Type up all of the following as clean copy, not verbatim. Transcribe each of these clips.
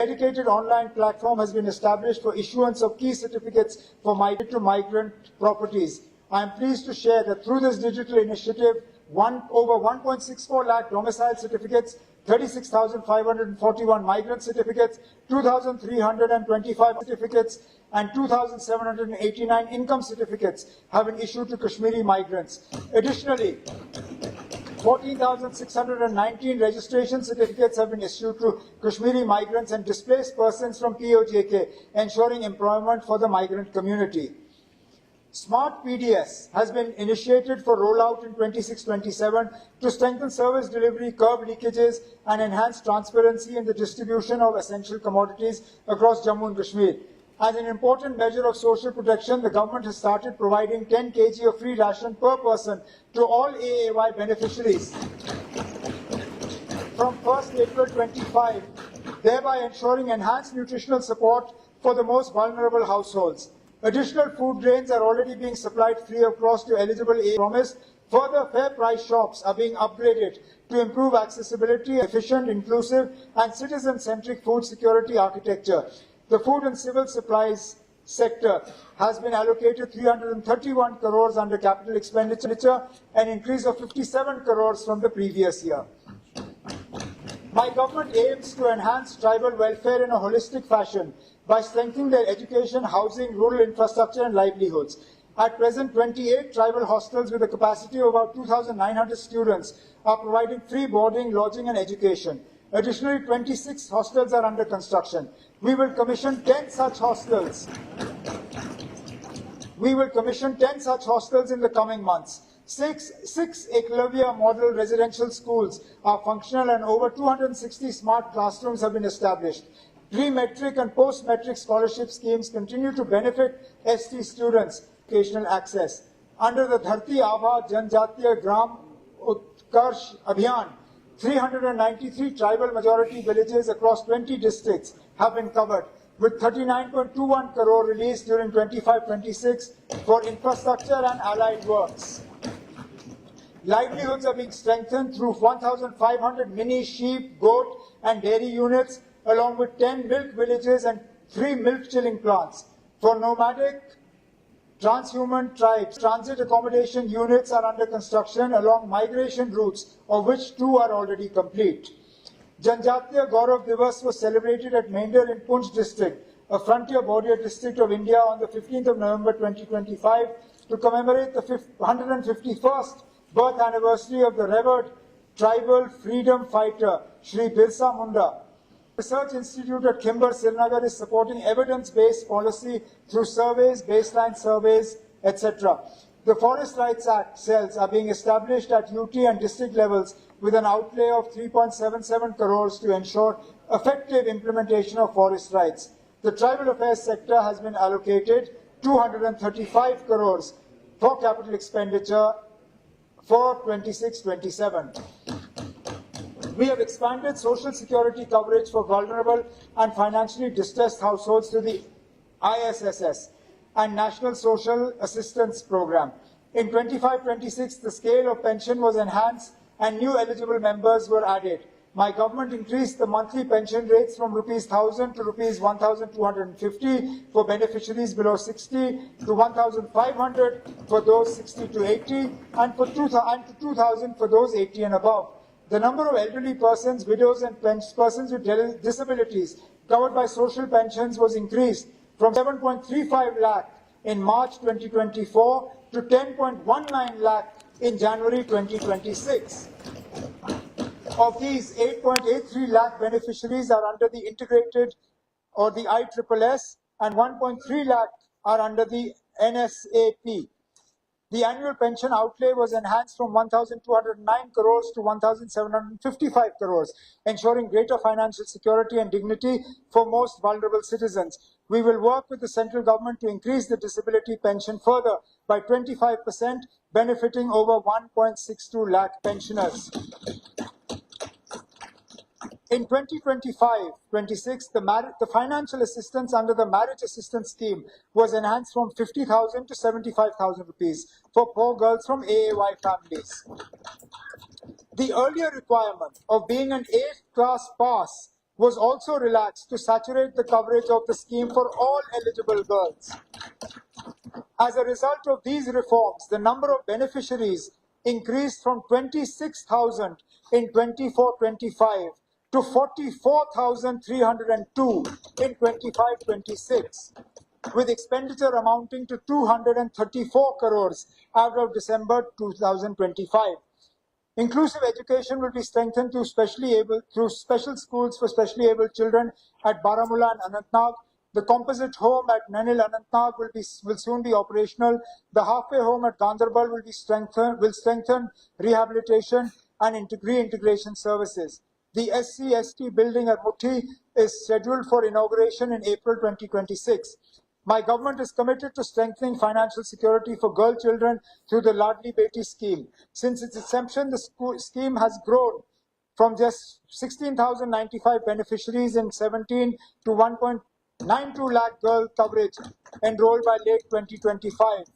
A dedicated online platform has been established for issuance of key certificates for migrant properties. I am pleased to share that through this digital initiative, over 1.64 lakh domicile certificates, 36,541 migrant certificates, 2,325 certificates, and 2,789 income certificates have been issued to Kashmiri migrants. Additionally, 14,619 registration certificates have been issued to Kashmiri migrants and displaced persons from POJK, ensuring employment for the migrant community. Smart PDS has been initiated for rollout in 26-27 to strengthen service delivery, curb leakages, and enhance transparency in the distribution of essential commodities across Jammu and Kashmir. As an important measure of social protection, the government has started providing 10 kg of free ration per person to all AAY beneficiaries from 1st April 25, thereby ensuring enhanced nutritional support for the most vulnerable households. Additional food grains are already being supplied free of cost to eligible AAY promise. Further, fair price shops are being upgraded to improve accessibility, efficient, inclusive, and citizen-centric food security architecture. The food and civil supplies sector has been allocated 331 crores under capital expenditure, an increase of 57 crores from the previous year. My government aims to enhance tribal welfare in a holistic fashion by strengthening their education, housing, rural infrastructure, and livelihoods. At present, 28 tribal hostels with a capacity of about 2,900 students are providing free boarding, lodging, and education. Additionally, 26 hostels are under construction. We will commission 10 such hostels. In the coming months. Six Eklavya model residential schools are functional and over 260 smart classrooms have been established. Pre-metric and post-metric scholarship schemes continue to benefit ST students' educational access. Under the Dharti Aabha Janjatiya Gram Utkarsh Abhiyan, 393 tribal majority villages across 20 districts have been covered, with 39.21 crore released during 25-26 for infrastructure and allied works. Livelihoods are being strengthened through 1,500 mini sheep, goat, and dairy units, along with 10 milk villages and 3 milk chilling plants. For nomadic transhuman tribes, transit accommodation units are under construction along migration routes, of which 2 are already complete. Janjatiya Gaurav Divas was celebrated at Mender in Poonch district, a frontier border district of India, on the 15th of November 2025 to commemorate the 151st birth anniversary of the revered tribal freedom fighter Shri Birsa Munda. Research Institute at Khimbar, Srinagar is supporting evidence-based policy through surveys, baseline surveys, etc. The Forest Rights Act cells are being established at UT and district levels with an outlay of 3.77 crores to ensure effective implementation of forest rights. The Tribal Affairs sector has been allocated 235 crores for capital expenditure for 26-27. We have expanded social security coverage for vulnerable and financially distressed households to the ISSS and National Social Assistance Program. In 25-26, the scale of pension was enhanced and new eligible members were added. My government increased the monthly pension rates from Rs 1,000 to Rs 1,250 for beneficiaries below 60, to 1,500 for those 60 to 80, and to 2,000 for those 80 and above. The number of elderly persons, widows, and persons with disabilities covered by social pensions was increased from 7.35 lakh in March 2024 to 10.19 lakh in January 2026. Of these, 8.83 lakh beneficiaries are under the integrated or the ISSS, and 1.3 lakh are under the NSAP. The annual pension outlay was enhanced from 1,209 crores to 1,755 crores, ensuring greater financial security and dignity for most vulnerable citizens. We will work with the central government to increase the disability pension further by 25%, benefiting over 1.62 lakh pensioners. In 2025-26, the financial assistance under the marriage assistance scheme was enhanced from 50,000 to 75,000 rupees for poor girls from AAY families. The earlier requirement of being an 8th class pass was also relaxed to saturate the coverage of the scheme for all eligible girls. As a result of these reforms, the number of beneficiaries increased from 26,000 in 24-25 to 44,302 in 25-26, with expenditure amounting to 234 crores as of December 2025. Inclusive education will be strengthened through special schools for specially abled children at Baramulla and Anantnag. The composite home at Nanil Anantnag will soon be operational. The halfway home at Ganderbal will strengthen rehabilitation and reintegration services. The SC/ST building at Muthi is scheduled for inauguration in April 2026. My government is committed to strengthening financial security for girl children through the Ladli Beti scheme. Since its inception, the scheme has grown from just 16,095 beneficiaries in 17 to 1.92 lakh girl coverage enrolled by late 2025.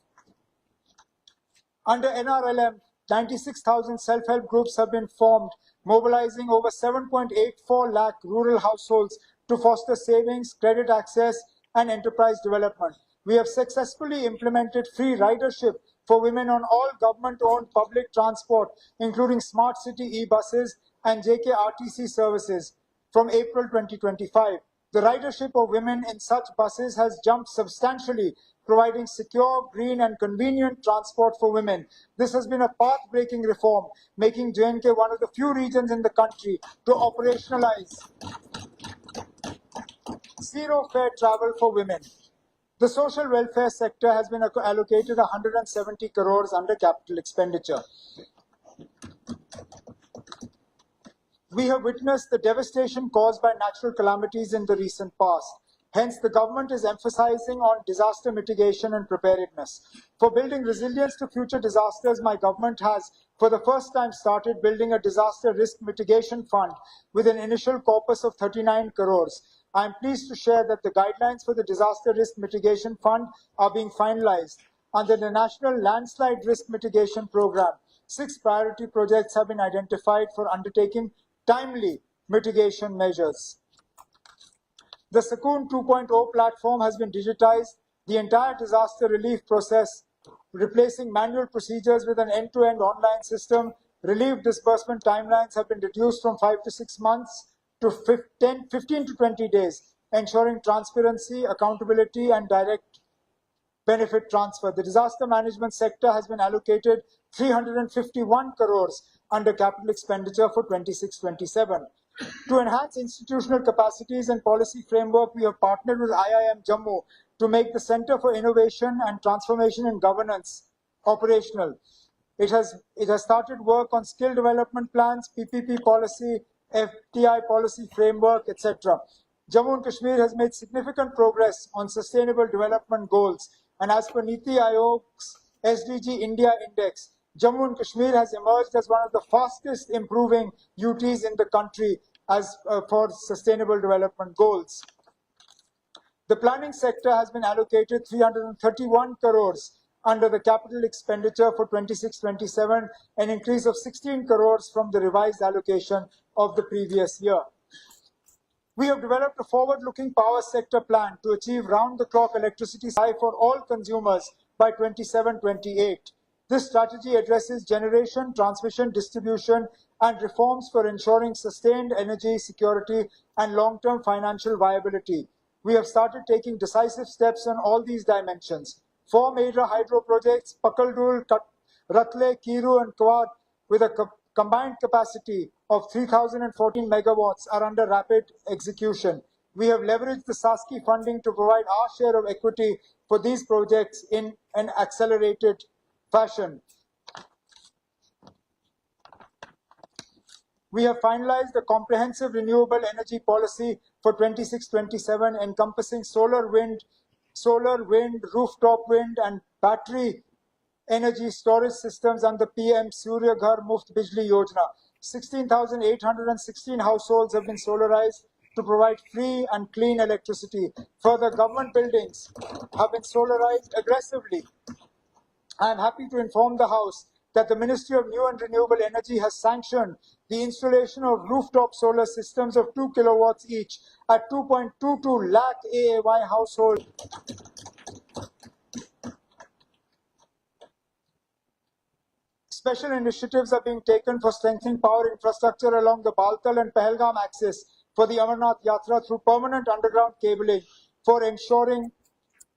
Under NRLM, 96,000 self-help groups have been formed, mobilizing over 7.84 lakh rural households to foster savings, credit access, and enterprise development. We have successfully implemented free ridership for women on all government-owned public transport, including smart city e-buses and JKRTC services from April 2025. The ridership of women in such buses has jumped substantially, providing secure, green, and convenient transport for women. This has been a path-breaking reform, making J&K one of the few regions in the country to operationalize zero-fare travel for women. The social welfare sector has been allocated 170 crores under capital expenditure. We have witnessed the devastation caused by natural calamities in the recent past. Hence, the government is emphasizing on disaster mitigation and preparedness. For building resilience to future disasters, my government has, for the first time, started building a disaster risk mitigation fund with an initial corpus of 39 crores. I am pleased to share that the guidelines for the Disaster Risk Mitigation Fund are being finalized. Under the National Landslide Risk Mitigation Program, 6 priority projects have been identified for undertaking timely mitigation measures. The Sakoon 2.0 platform has been digitized. The entire disaster relief process, replacing manual procedures with an end-to-end online system. Relief disbursement timelines have been reduced from 5 to 6 months to 15 to 20 days, ensuring transparency, accountability, and direct benefit transfer. The disaster management sector has been allocated 351 crores under capital expenditure for 26-27. To enhance institutional capacities and policy framework, we have partnered with IIM Jammu to make the Center for Innovation and Transformation in Governance operational. It has started work on skill development plans, PPP policy, FTI policy framework, etc. Jammu and Kashmir has made significant progress on sustainable development goals, and as per Niti Aayog's SDG India Index, Jammu and Kashmir has emerged as one of the fastest improving UTs in the country for sustainable development goals. The planning sector has been allocated 331 crores under the capital expenditure for 26-27, an increase of 16 crores from the revised allocation of the previous year. We have developed a forward-looking power sector plan to achieve round-the-clock electricity supply for all consumers by 27-28. This strategy addresses generation, transmission, distribution, and reforms for ensuring sustained energy security and long-term financial viability. We have started taking decisive steps on all these dimensions. 4 major hydro projects, Pakaldul, Ratle, Kiru, and Kwad, with a combined capacity of 3,014 megawatts, are under rapid execution. We have leveraged the SASKI funding to provide our share of equity for these projects in an accelerated fashion. We have finalized a comprehensive renewable energy policy for 26-27, encompassing solar, wind, rooftop wind, and battery energy storage systems under PM Surya Ghar Muft Bijli Yojana. 16,816 households have been solarized to provide free and clean electricity. Further, government buildings have been solarized aggressively. I am happy to inform the House that the Ministry of New and Renewable Energy has sanctioned the installation of rooftop solar systems of 2 kilowatts each at 2.22 lakh AAY households. Special initiatives are being taken for strengthening power infrastructure along the Baltal and Pahalgam axis for the Amarnath Yatra through permanent underground cabling for ensuring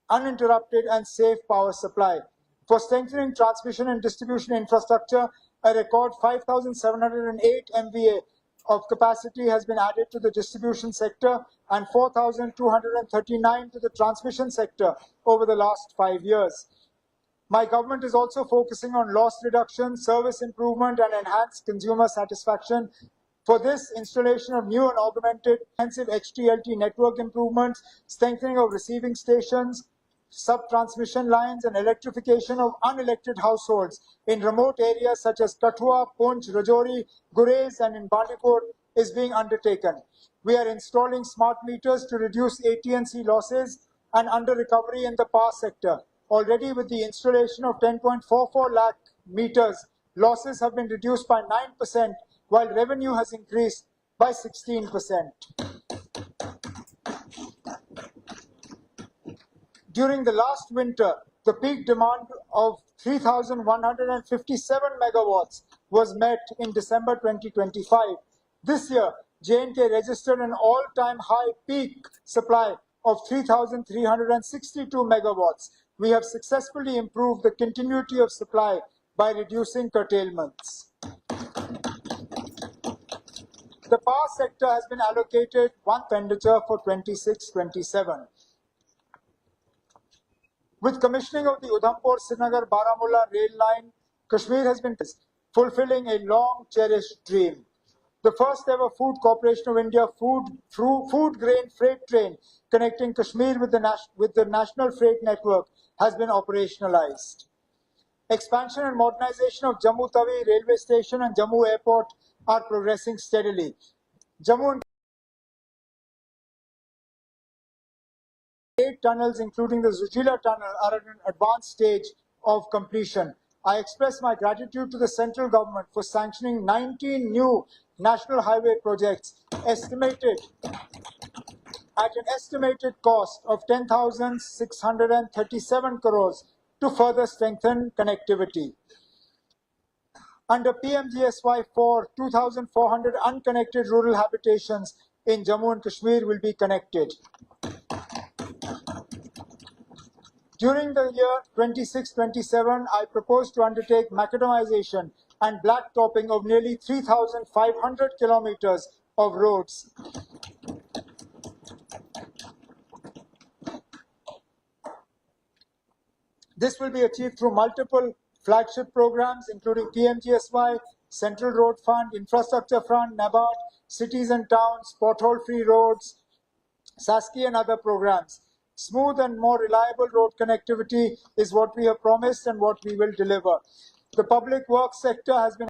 uninterrupted and safe power supply. For strengthening transmission and distribution infrastructure, a record 5,708 MVA of capacity has been added to the distribution sector and 4,239 to the transmission sector over the last 5 years. My government is also focusing on loss reduction, service improvement, and enhanced consumer satisfaction. For this, installation of new and augmented comprehensive HTLT network improvements, strengthening of receiving stations, sub-transmission lines, and electrification of unelected households in remote areas such as Kathua, Poonch, Rajouri, Gurez, and in Bandipur is being undertaken. We are installing smart meters to reduce AT&C losses and under-recovery in the power sector. Already with the installation of 10.44 lakh meters, losses have been reduced by 9%, while revenue has increased by 16%. During the last winter, the peak demand of 3,157 megawatts was met in December 2025. This year, J&K registered an all-time high peak supply of 3,362 megawatts. We have successfully improved the continuity of supply by reducing curtailments. The power sector has been allocated one expenditure for 26-27. With commissioning of the Udhampur-Srinagar-Baramulla rail line, Kashmir has been fulfilling a long-cherished dream. The first ever Food Corporation of India food grain freight train connecting Kashmir with the national freight network has been operationalized. Expansion and modernization of Jammu Tawi railway station and Jammu airport are progressing steadily. Jammu and 8 tunnels, including the Zujila tunnel, are at an advanced stage of completion. I express my gratitude to the central government for sanctioning 19 new national highway projects estimated at an estimated cost of 10,637 crores to further strengthen connectivity. Under PMGSY 4, 2,400 unconnected rural habitations in Jammu and Kashmir will be connected. During the year 26-27, I propose to undertake macadamization and blacktopping of nearly 3,500 kilometers of roads. This will be achieved through multiple flagship programs, including PMGSY, Central Road Fund, Infrastructure Fund, NABARD, Cities and Towns, Pothole-Free Roads, SASKI, and other programs. Smooth and more reliable road connectivity is what we have promised and what we will deliver. The public works sector has been